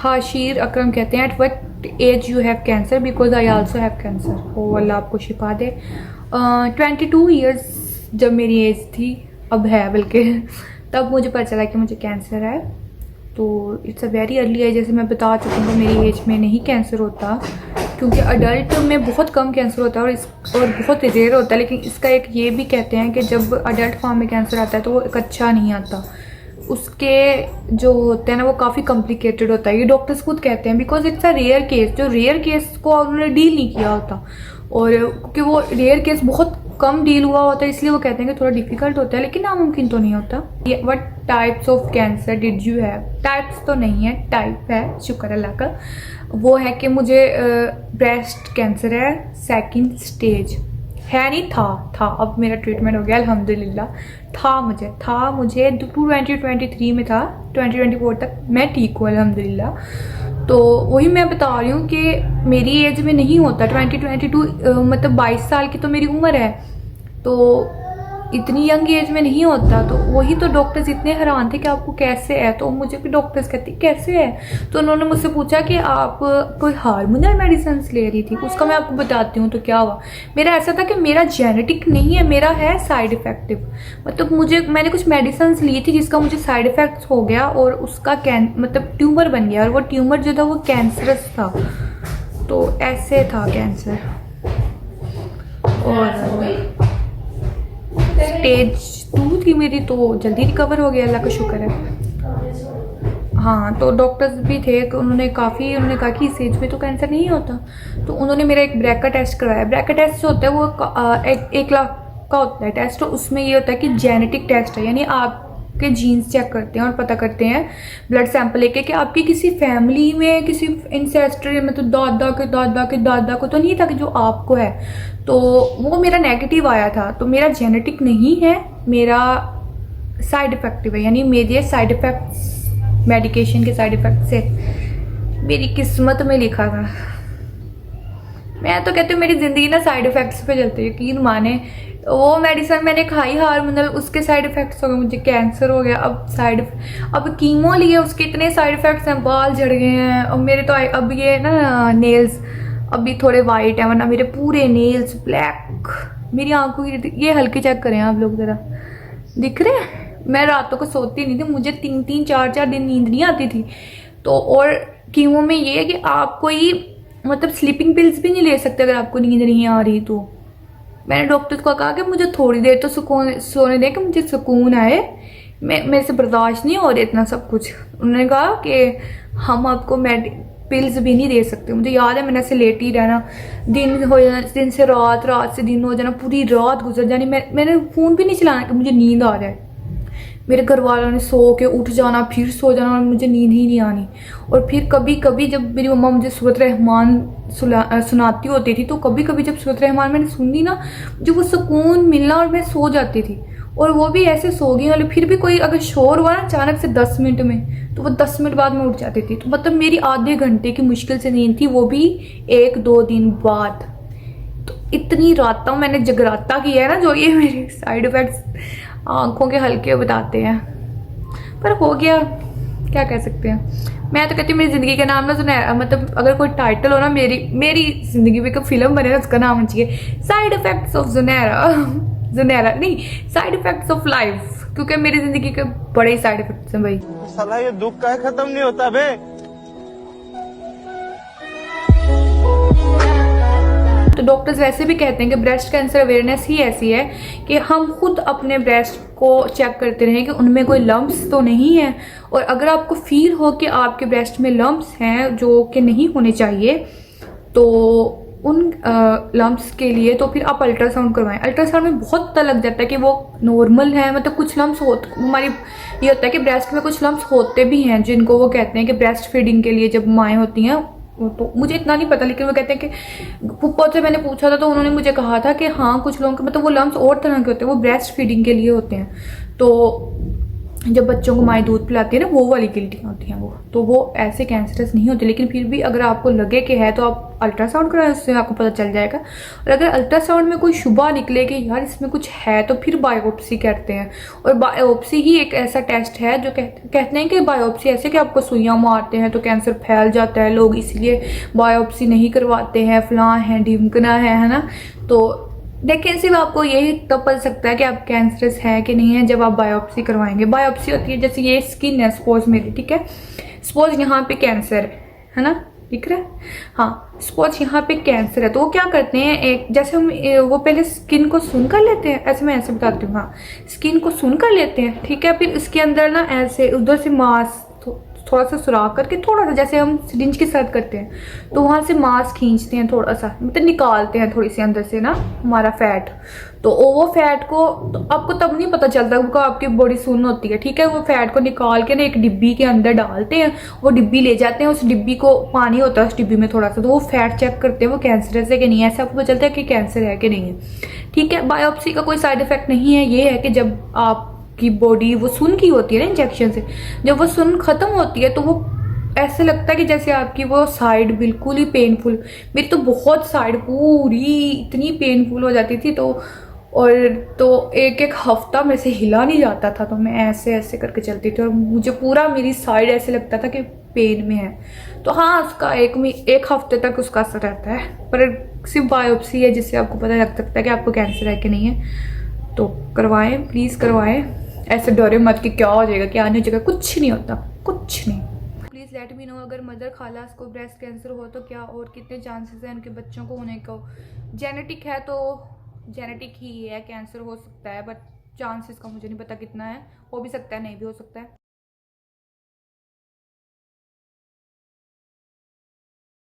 हाशिर अकरम कहते हैं, at what age you have cancer, because I also have cancer. ओ अल्लाह आपको शिफा दे। 22 ईयर्स जब मेरी एज थी, अब है बल्कि, तब मुझे पता चला कि मुझे कैंसर है। तो it's a very early age, जैसे मैं बता चुकी हूँ मेरी एज में नहीं कैंसर होता, क्योंकि अडल्ट में बहुत कम कैंसर होता है और बहुत रेयर होता है। लेकिन इसका एक ये भी कहते हैं कि जब अडल्ट फॉर्म में कैंसर आता है तो वो एक अच्छा नहीं आता, उसके जो होते हैं ना वो काफ़ी कॉम्प्लिकेटेड होता है। ये डॉक्टर्स खुद कहते हैं, because it's a rare case. जो रेयर केस को उन्होंने डील नहीं किया होता, और क्योंकि वो रेयर केस बहुत कम डील हुआ होता है, इसलिए वो कहते हैं कि थोड़ा डिफिकल्ट होता है, लेकिन नामुमकिन तो नहीं होता। What types of cancer did you have? Types तो नहीं है, टाइप है, शुक्र अल्लाह का। वो है कि मुझे ब्रेस्ट कैंसर है, सेकंड स्टेज है, नहीं था। अब मेरा ट्रीटमेंट हो गया अल्हम्दुलिल्लाह। था मुझे 2023 में था, 2024 तक मैं ठीक हूँ अल्हम्दुलिल्लाह। तो वही मैं बता रही हूँ कि मेरी एज में नहीं होता। 2022 मतलब 22 साल की तो मेरी उम्र है, तो इतनी यंग एज में नहीं होता। तो वही तो डॉक्टर्स इतने हैरान थे कि आपको कैसे है। तो मुझे भी डॉक्टर्स कहते कैसे है, तो उन्होंने मुझसे पूछा कि आप कोई हार्मोनल मेडिसिन ले रही थी। उसका मैं आपको बताती हूँ तो क्या हुआ। मेरा ऐसा था कि मेरा जेनेटिक नहीं है, मेरा है साइड इफेक्टिव। मतलब मैंने कुछ मेडिसिन ली थी जिसका मुझे साइड इफेक्ट्स हो गया, और उसका मतलब ट्यूमर बन गया, और वो ट्यूमर जो था वो कैंसरस था। तो ऐसे था कैंसर। और स्टेज 2 थी मेरी, तो जल्दी रिकवर हो गया, अल्लाह का शुक्र है। हाँ, तो डॉक्टर्स भी थे, उन्होंने कहा कि इस एज में तो कैंसर नहीं होता। तो उन्होंने मेरा एक ब्रैका टेस्ट करवाया। ब्रैका टेस्ट जो होता है वो 1 लाख का होता है टेस्ट। तो उसमें ये होता है कि जेनेटिक टेस्ट है, यानी आपके जीन्स चेक करते हैं और पता करते हैं ब्लड सैंपल लेके कि आपकी किसी फैमिली में किसी इंसेस्टर मतलब दादा के दादा को तो नहीं था कि जो आपको है। तो वो मेरा नेगेटिव आया था। तो मेरा जेनेटिक नहीं है, मेरा साइड इफेक्टिव है, यानी मेरे साइड इफेक्ट्स मेडिकेशन के साइड इफेक्ट से मेरी किस्मत में लिखा था। मैं तो कहती हूँ मेरी ज़िंदगी ना साइड इफ़ेक्ट्स पे चलती है, यकीन माने। वो मेडिसिन मैंने खाई हार्मोनल, उसके साइड इफ़ेक्ट्स हो गए, मुझे कैंसर हो गया। अब कीमो लिए, उसके इतने साइड इफ़ेक्ट्स हैं, बाल झड़ गए हैं। और मेरे तो अब ये ना नेल्स अभी थोड़े वाइट हैं, वरना मेरे पूरे नेल्स ब्लैक। मेरी आंखों की ये हल्के चेक करें आप लोग ज़रा, दिख रहे हैं? मैं रातों को सोती नहीं थी, मुझे 3-3 4-4 दिन नींद नहीं आती थी। तो और कीमो में ये है कि आप कोई मतलब स्लीपिंग पिल्स भी नहीं ले सकते अगर आपको नींद नहीं आ रही। तो मैंने डॉक्टर को कहा कि मुझे थोड़ी देर तो सोने दें कि मुझे सुकून आए, मेरे से बर्दाश्त नहीं हो रहा इतना सब कुछ। उन्होंने कहा कि हम आपको पिल्स भी नहीं दे सकते। मुझे याद है मैंने ऐसे लेट ही रहना, दिन हो जाना, दिन से रात, रात से दिन हो जाना, पूरी रात गुजर जानी। मैंने फ़ोन भी नहीं चलाना कि मुझे नींद आ जाए। मेरे घर वालों ने सो के उठ जाना, फिर सो जाना, और मुझे नींद ही नहीं आनी। और फिर कभी कभी जब मेरी मम्मा मुझे सूरत रहमान सुनाती होती थी, तो कभी कभी जब सूरत रहमान मैंने सुनी ना, मुझे वो सुकून मिलना और मैं सो जाती थी। और वो भी ऐसे सो गई वाले, फिर भी कोई अगर शोर हुआ ना अचानक से 10 मिनट में, तो वो 10 मिनट बाद में उठ जाती थी। तो मतलब मेरी आधे घंटे की मुश्किल से नींद थी, वो भी 1-2 दिन बाद। तो इतनी रातों मैंने जगराता किया है ना, जो ये मेरे साइड इफ़ेक्ट्स आंखों के हल्के बताते हैं, पर हो गया, क्या कह सकते हैं। मैं तो कहती हूँ मेरी ज़िंदगी का नाम ना सुनहरा, मतलब अगर कोई टाइटल हो ना मेरी ज़िंदगी में कोई फिल्म बने ना, उसका नाम होना चाहिए साइड इफ़ेक्ट्स ऑफ जुनैरा नहीं, साइड इफ़ेक्ट्स ऑफ लाइफ, क्योंकि मेरी ज़िंदगी के बड़े ही साइड इफ़ेक्ट्स हैं भाई। साला ये दुख का खत्म नहीं होता बे। तो डॉक्टर्स वैसे भी कहते हैं कि ब्रेस्ट कैंसर अवेयरनेस ही ऐसी है कि हम खुद अपने ब्रेस्ट को चेक करते रहें कि उनमें कोई लम्प्स तो नहीं है। और अगर आपको फील हो कि आपके ब्रेस्ट में लम्प्स हैं जो कि नहीं होने चाहिए, तो उन लम्प्स के लिए तो फिर आप अल्ट्रासाउंड करवाएं। अल्ट्रासाउंड में बहुत पता लग जाता है कि वो नॉर्मल है, मतलब कुछ लम्प्स होते, हमारी ये होता है कि ब्रेस्ट में कुछ लम्प्स होते भी हैं जिनको वो कहते हैं कि ब्रेस्ट फीडिंग के लिए जब माएँ होती हैं। तो मुझे इतना नहीं पता, लेकिन वो कहते हैं कि फुप्पा से मैंने पूछा था तो उन्होंने मुझे कहा था कि हाँ कुछ लोगों के मतलब वो लम्प्स और तरह के होते हैं, वो ब्रेस्ट फीडिंग के लिए होते हैं। तो जब बच्चों को माएँ दूध पिलाती है ना, वो वाली गिल्टियाँ होती हैं वो, तो वो ऐसे कैंसरस नहीं होती। लेकिन फिर भी अगर आपको लगे कि है तो आप अल्ट्रासाउंड कराएं, उससे आपको पता चल जाएगा। और अगर अल्ट्रासाउंड में कोई शुबा निकले कि यार इसमें कुछ है, तो फिर बायोप्सी करते हैं। और बायोप्सी ही एक ऐसा टेस्ट है जो कहते हैं कि बायोप्सी ऐसे कि आपको सुइयाँ मारते हैं तो कैंसर फैल जाता है, लोग इसलिए बायोप्सी नहीं करवाते हैं, फलां है ढिमकना है ना। तो देखिए, सिर्फ आपको यही तो पता सकता है कि आप कैंसरस है कि नहीं है जब आप बायोप्सी करवाएंगे। बायोप्सी होती है जैसे ये स्किन है सपोज मेरी, ठीक है, सपोज यहाँ पे कैंसर है ना, दिख रहा है, हाँ, सपोज यहाँ पे कैंसर है। तो वो क्या करते हैं, एक जैसे हम वो पहले स्किन को सुन कर लेते हैं, ऐसे मैं ऐसे बताती हूँ, हाँ, स्किन को सुन कर लेते हैं, ठीक है, फिर इसके अंदर ना ऐसे उधर से मांस थोड़ा सा सुराख करके, थोड़ा सा जैसे हम सिरिंज के साथ करते हैं, तो वहाँ से मांस खींचते हैं, थोड़ा सा मतलब निकालते हैं थोड़ी सी अंदर से ना हमारा फैट। तो वो फैट को तो आपको तब नहीं पता चलता क्योंकि आपकी बॉडी सुन्न होती है, ठीक है। वो फैट को निकाल के ना एक डिब्बी के अंदर डालते हैं, वो डिब्बी ले जाते हैं, उस डिब्बी को पानी होता है उस डिब्बी में थोड़ा सा, तो वो फैट चेक करते हैं वो कैंसरस है कि नहीं है, ऐसा आपको पता चलता है कि कैंसर है कि नहीं है, ठीक है। बायोप्सी का कोई साइड इफेक्ट नहीं है, ये है कि जब आप की बॉडी वो सुन की होती है ना इंजेक्शन से, जब वो सुन खत्म होती है तो वो ऐसे लगता है कि जैसे आपकी वो साइड बिल्कुल ही पेनफुल, मेरी तो बहुत साइड पूरी इतनी पेनफुल हो जाती थी, तो एक एक हफ्ता मेरे से हिला नहीं जाता था, तो मैं ऐसे ऐसे करके चलती थी और मुझे पूरा मेरी साइड ऐसे लगता था कि पेन में है। तो हाँ, उसका एक हफ्ते तक उसका असर रहता है, पर सिर्फ बायोप्सी है जिससे आपको पता लग सकता है कि आपको कैंसर है कि नहीं है। तो करवाएं, प्लीज़ करवाएं, ऐसे डरे मत कि क्या हो जाएगा क्या नहीं हो जाएगा, कुछ नहीं होता, कुछ नहीं। प्लीज़ लेट मी नो अगर मदर खालास को ब्रेस्ट कैंसर हो तो क्या और कितने चांसेस हैं उनके बच्चों को होने को। जेनेटिक है तो जेनेटिक ही है, कैंसर हो सकता है, बट चांसेस का मुझे नहीं पता कितना है, हो भी सकता है नहीं भी हो सकता है।